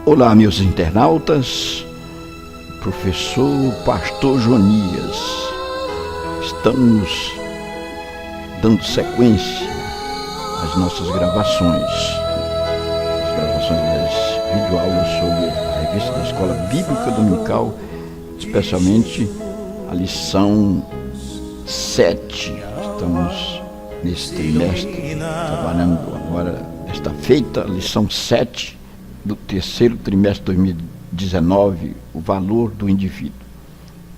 Olá, meus internautas, professor Pastor Jonias. Estamos dando sequência às nossas gravações, das videoaulas sobre a revista da Escola Bíblica Dominical, especialmente a lição 7. Estamos nesse trimestre, trabalhando agora, esta feita, a lição 7 do terceiro trimestre de 2019, o valor do indivíduo.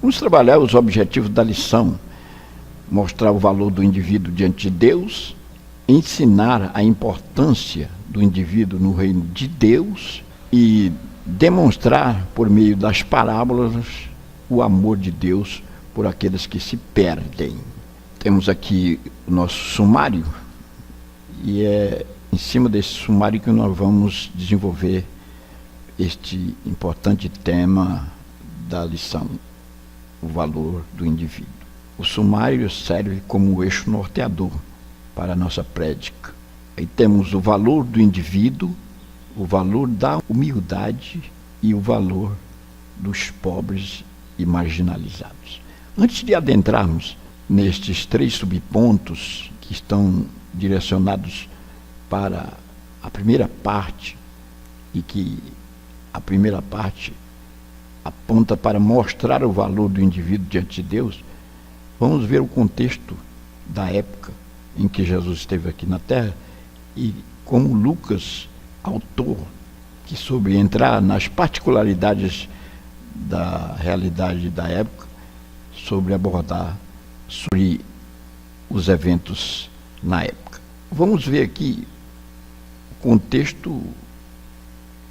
Vamos trabalhar os objetivos da lição, mostrar o valor do indivíduo diante de Deus, ensinar a importância do indivíduo no reino de Deus e demonstrar, por meio das parábolas, o amor de Deus por aqueles que se perdem. Temos aqui o nosso sumário, e é em cima desse sumário que nós vamos desenvolver este importante tema da lição, o valor do indivíduo. O sumário serve como eixo norteador para a nossa prédica. Aí temos o valor do indivíduo, o valor da humildade e o valor dos pobres e marginalizados. Antes de adentrarmos nestes 3 subpontos que estão direcionados para a primeira parte, e que a primeira parte aponta para mostrar o valor do indivíduo diante de Deus, vamos ver o contexto da época em que Jesus esteve aqui na Terra e como Lucas, autor, que soube entrar nas particularidades da realidade da época, sobre abordar sobre os eventos na época. Vamos ver aqui o contexto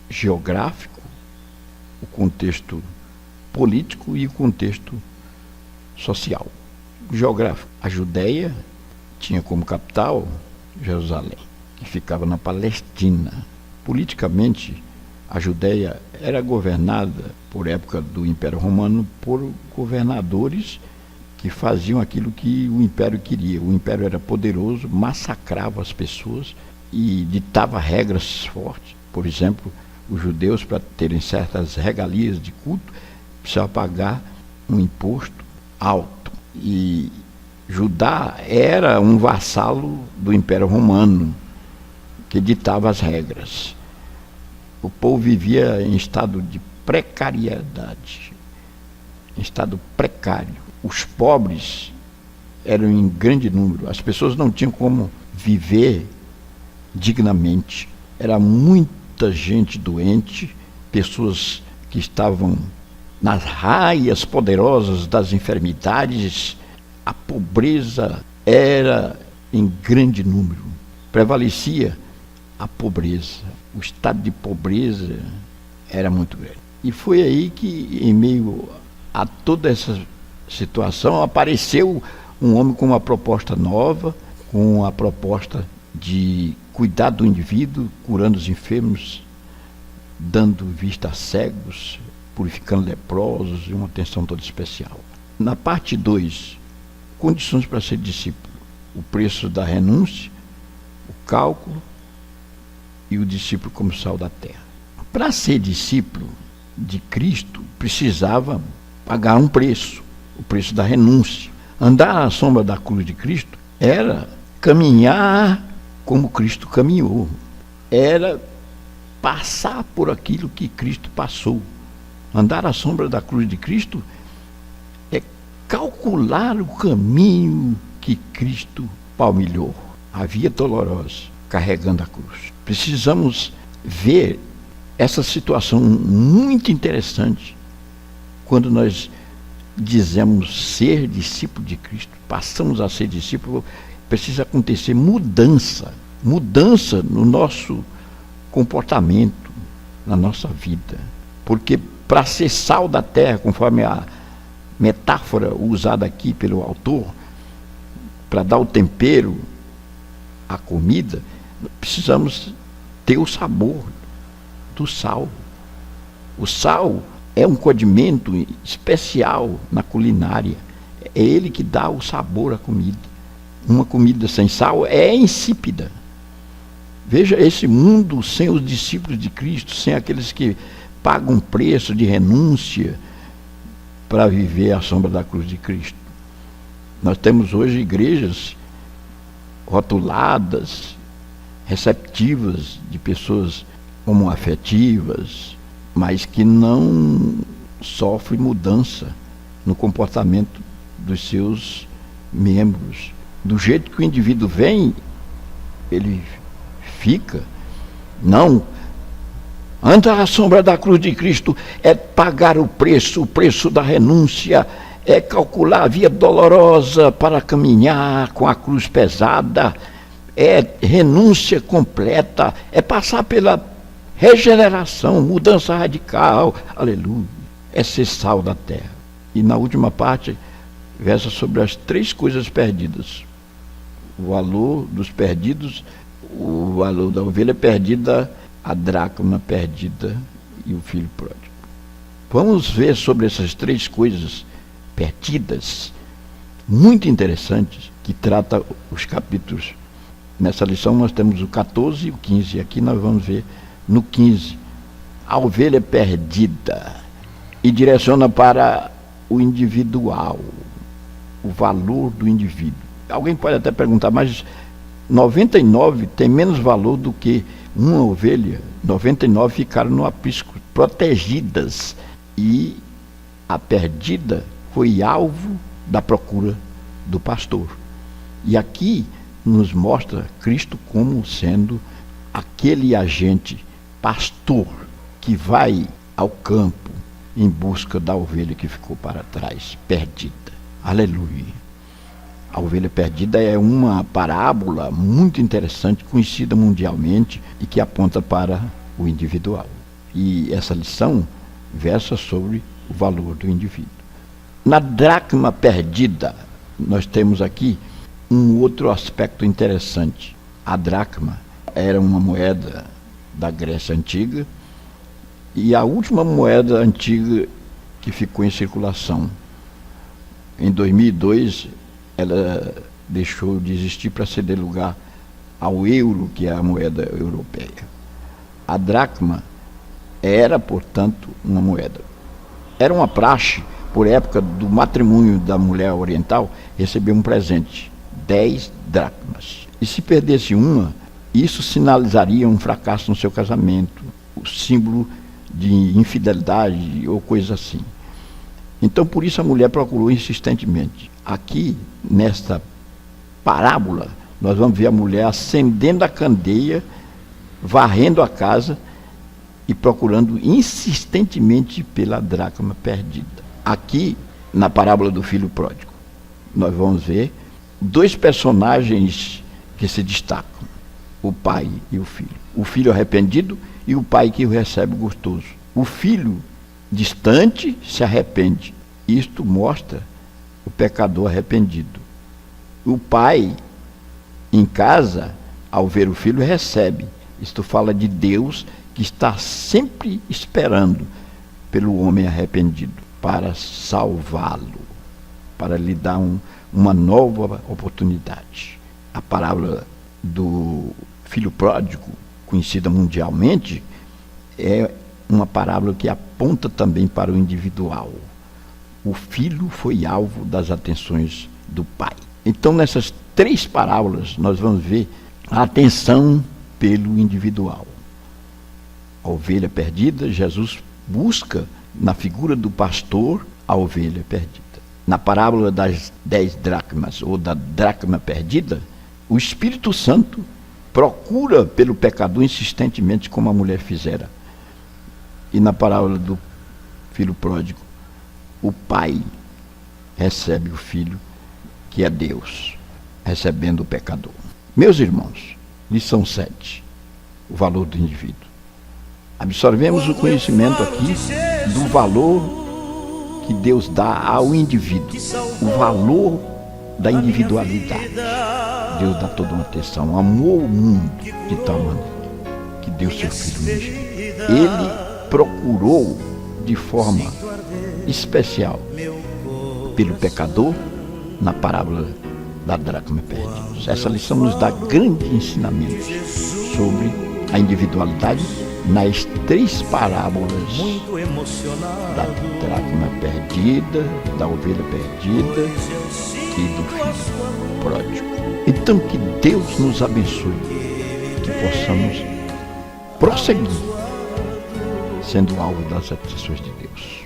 geográfico, o contexto político e o contexto social. O geográfico, a Judéia tinha como capital Jerusalém, que ficava na Palestina. Politicamente, a Judéia era governada, por época do Império Romano, por governadores que faziam aquilo que o Império queria. O Império era poderoso, massacrava as pessoas e ditava regras fortes. Por exemplo, os judeus, para terem certas regalias de culto, precisavam pagar um imposto alto. E Judá era um vassalo do Império Romano, que ditava as regras. O povo vivia em estado de precariedade, em estado precário. Os pobres eram em grande número, as pessoas não tinham como viver dignamente. Era muita gente doente, pessoas que estavam nas raias poderosas das enfermidades. A pobreza era em grande número, prevalecia a pobreza, o estado de pobreza era muito grande. E foi aí que, em meio a toda essa situação, apareceu um homem com uma proposta nova, com a proposta de cuidar do indivíduo, curando os enfermos, dando vista a cegos, purificando leprosos, e uma atenção toda especial. Na parte 2, condições para ser discípulo: o preço da renúncia, o cálculo e o discípulo como sal da terra. Para ser discípulo de Cristo, precisava pagar um preço, o preço da renúncia. Andar à sombra da cruz de Cristo era caminhar como Cristo caminhou, era passar por aquilo que Cristo passou. Andar à sombra da cruz de Cristo é calcular o caminho que Cristo palmilhou, a via dolorosa, carregando a cruz. Precisamos ver essa situação muito interessante quando nós dizemos ser discípulo de Cristo, passamos a ser discípulo. Precisa acontecer mudança no nosso comportamento, na nossa vida. Porque para ser sal da terra, conforme a metáfora usada aqui pelo autor, para dar o tempero à comida, precisamos ter o sabor do sal. O sal é um condimento especial na culinária. É ele que dá o sabor à comida. Uma comida sem sal é insípida. Veja esse mundo sem os discípulos de Cristo, sem aqueles que pagam preço de renúncia para viver à sombra da cruz de Cristo. Nós temos hoje igrejas rotuladas, receptivas de pessoas homoafetivas, mas que não sofrem mudança no comportamento dos seus membros. Do jeito que o indivíduo vem, ele fica. Não. Andar à sombra da cruz de Cristo é pagar o preço da renúncia, é calcular a via dolorosa para caminhar com a cruz pesada, é renúncia completa, é passar pela regeneração, mudança radical, aleluia, é ser sal da terra. E na última parte, versa sobre as 3 coisas perdidas: o valor dos perdidos, o valor da ovelha perdida, a dracma perdida e o filho pródigo. Vamos ver sobre essas 3 coisas perdidas, muito interessantes, que trata os capítulos. Nessa lição nós temos o 14 e o 15, e aqui nós vamos ver no 15, a ovelha perdida, e direciona para o individual, o valor do indivíduo. Alguém pode até perguntar, mas 99 tem menos valor do que uma ovelha. 99 ficaram no aprisco, protegidas, e a perdida foi alvo da procura do pastor. E aqui nos mostra Cristo como sendo aquele agente pastor que vai ao campo em busca da ovelha que ficou para trás, perdida. Aleluia. A ovelha perdida é uma parábola muito interessante, conhecida mundialmente e que aponta para o individual. E essa lição versa sobre o valor do indivíduo. Na dracma perdida, nós temos aqui um outro aspecto interessante. A dracma era uma moeda da Grécia Antiga e a última moeda antiga que ficou em circulação. Em 2002, ela deixou de existir para ceder lugar ao euro, que é a moeda europeia. A dracma era, portanto, uma moeda. Era uma praxe, por época do matrimônio da mulher oriental, receber um presente, 10 dracmas. E se perdesse uma, isso sinalizaria um fracasso no seu casamento, o símbolo de infidelidade ou coisa assim. Então, por isso a mulher procurou insistentemente. Aqui, nesta parábola, nós vamos ver a mulher acendendo a candeia, varrendo a casa e procurando insistentemente pela dracma perdida. Aqui, na parábola do filho pródigo, nós vamos ver 2 personagens que se destacam: o pai e o filho. O filho arrependido e o pai que o recebe gostoso. O filho distante se arrepende. Isto mostra o pecador arrependido. O pai, em casa, ao ver o filho, recebe. Isto fala de Deus que está sempre esperando pelo homem arrependido para salvá-lo, para lhe dar uma nova oportunidade. A parábola do filho pródigo, conhecida mundialmente, é uma parábola que aponta também para o individual. O filho foi alvo das atenções do pai. Então, nessas 3 parábolas, nós vamos ver a atenção pelo individual. A ovelha perdida, Jesus busca na figura do pastor a ovelha perdida. Na parábola das 10 dracmas, ou da dracma perdida, o Espírito Santo procura pelo pecador insistentemente, como a mulher fizera. E na parábola do filho pródigo, o pai recebe o filho, que é Deus, recebendo o pecador. Meus irmãos, lição 7, o valor do indivíduo. Absorvemos o conhecimento aqui do valor que Deus dá ao indivíduo, o valor da individualidade. Deus dá toda uma atenção, amou o mundo de tal maneira que deu seu filho unigênito. Ele procurou de forma especial pelo pecador, na parábola da dracma perdida. Essa lição nos dá grandes ensinamentos sobre a individualidade nas 3 parábolas da dracma perdida, da ovelha perdida e do filho pródigo. Então que Deus nos abençoe, que possamos prosseguir sendo alvo das satisfações de Deus.